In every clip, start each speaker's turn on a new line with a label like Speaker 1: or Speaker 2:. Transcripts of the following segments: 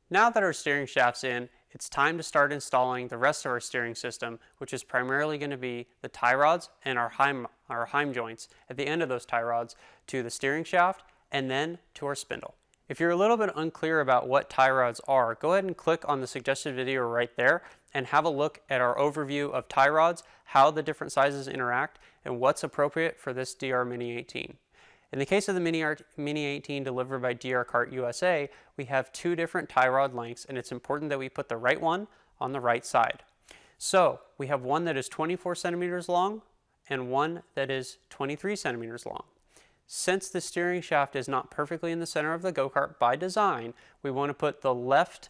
Speaker 1: Now that our steering shaft's in, it's time to start installing the rest of our steering system, which is primarily going to be the tie rods and our heim joints at the end of those tie rods to the steering shaft and then to our spindle. If you're a little bit unclear about what tie rods are, go ahead and click on the suggested video right there and have a look at our overview of tie rods, how the different sizes interact, and what's appropriate for this DR Mini 18. In the case of the Mini 18 delivered by DR Kart USA, we have two different tie rod lengths, and it's important that we put the right one on the right side. So we have one that is 24 centimeters long and one that is 23 centimeters long. Since the steering shaft is not perfectly in the center of the go-kart by design, we want to put the left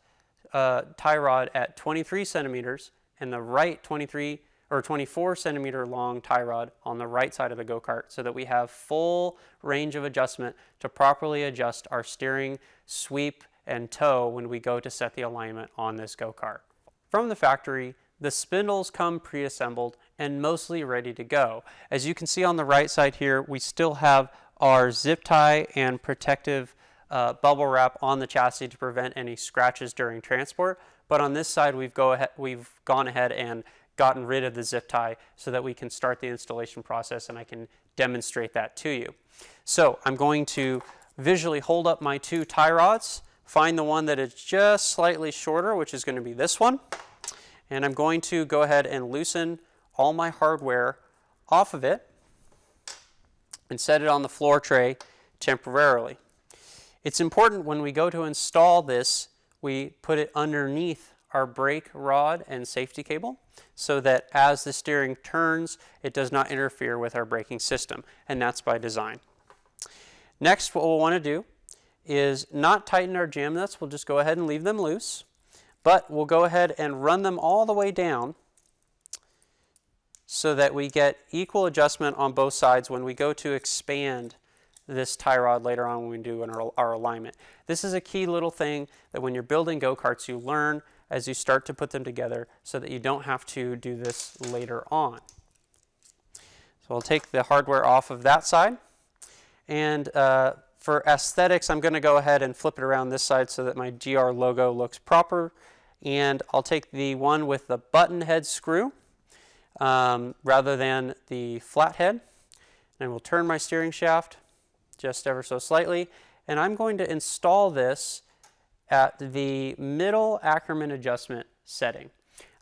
Speaker 1: tie rod at 23 centimeters and the right 24 centimeter long tie rod on the right side of the go-kart so that we have full range of adjustment to properly adjust our steering, sweep, and toe when we go to set the alignment on this go-kart. From the factory, the spindles come pre-assembled and mostly ready to go. As you can see on the right side here, we still have our zip tie and protective bubble wrap on the chassis to prevent any scratches during transport. But on this side, we've gone ahead and gotten rid of the zip tie so that we can start the installation process, and I can demonstrate that to you. So I'm going to visually hold up my two tie rods, find the one that is just slightly shorter, which is going to be this one, and I'm going to go ahead and loosen all my hardware off of it and set it on the floor tray temporarily. It's important when we go to install this, we put it underneath our brake rod and safety cable so that as the steering turns, it does not interfere with our braking system, and that's by design. Next, what we'll want to do is not tighten our jam nuts. We'll just go ahead and leave them loose, but we'll go ahead and run them all the way down so that we get equal adjustment on both sides when we go to expand this tie rod later on when we do our alignment. This is a key little thing that when you're building go-karts you learn as you start to put them together so that you don't have to do this later on. So I'll take the hardware off of that side, and for aesthetics I'm going to go ahead and flip it around this side so that my GR logo looks proper, and I'll take the one with the button head screw rather than the flat head, and we'll turn my steering shaft just ever so slightly, and I'm going to install this at the middle Ackerman adjustment setting.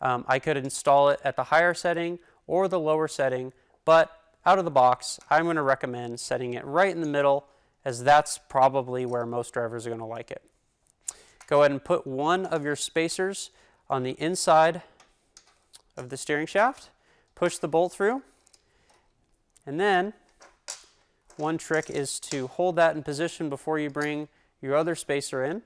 Speaker 1: I could install it at the higher setting or the lower setting, but out of the box I'm going to recommend setting it right in the middle, as that's probably where most drivers are going to like it. Go ahead and put one of your spacers on the inside of the steering shaft, push the bolt through, and then one trick is to hold that in position before you bring your other spacer in,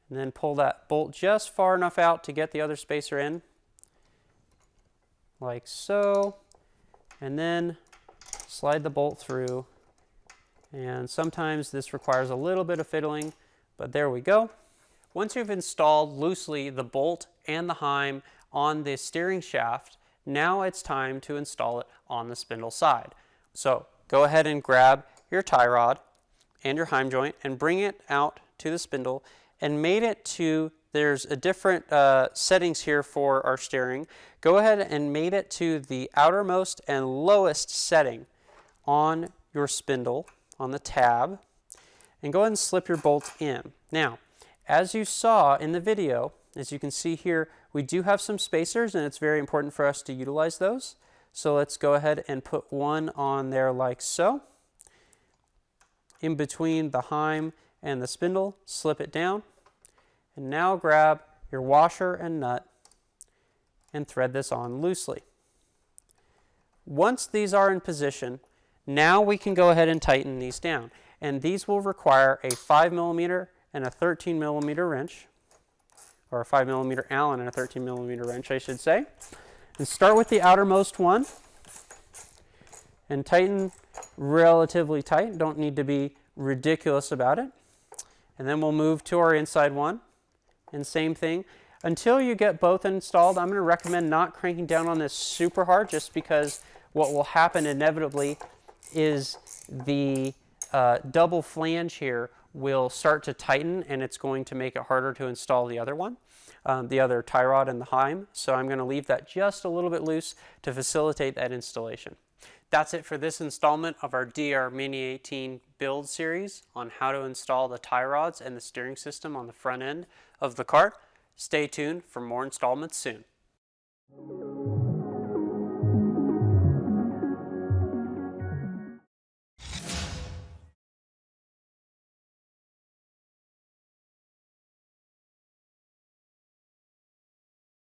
Speaker 1: and then pull that bolt just far enough out to get the other spacer in, like so, and then slide the bolt through. And sometimes this requires a little bit of fiddling, but there we go. Once you've installed loosely the bolt and the heim on the steering shaft, now it's time to install it on the spindle side. So go ahead and grab your tie rod and your heim joint and bring it out to the spindle and mate it to, there's a different settings here for our steering. Go ahead and mate it to the outermost and lowest setting on your spindle, on the tab, and go ahead and slip your bolt in. Now, as you saw in the video, as you can see here, we do have some spacers, and it's very important for us to utilize those. So let's go ahead and put one on there like so. In between the heim and the spindle, slip it down. And now grab your washer and nut and thread this on loosely. Once these are in position, now we can go ahead and tighten these down. And these will require a 5mm and a 13mm wrench, or a 5mm Allen and a 13mm wrench, I should say. And start with the outermost one and tighten relatively tight. Don't need to be ridiculous about it. And then we'll move to our inside one, and same thing. Until you get both installed, I'm going to recommend not cranking down on this super hard, just because what will happen inevitably is the double flange here will start to tighten, and it's going to make it harder to install the other one, the other tie rod and the heim. So I'm going to leave that just a little bit loose to facilitate that installation. That's it for this installment of our DR Mini 18 build series on how to install the tie rods and the steering system on the front end of the Kart. Stay tuned for more installments soon.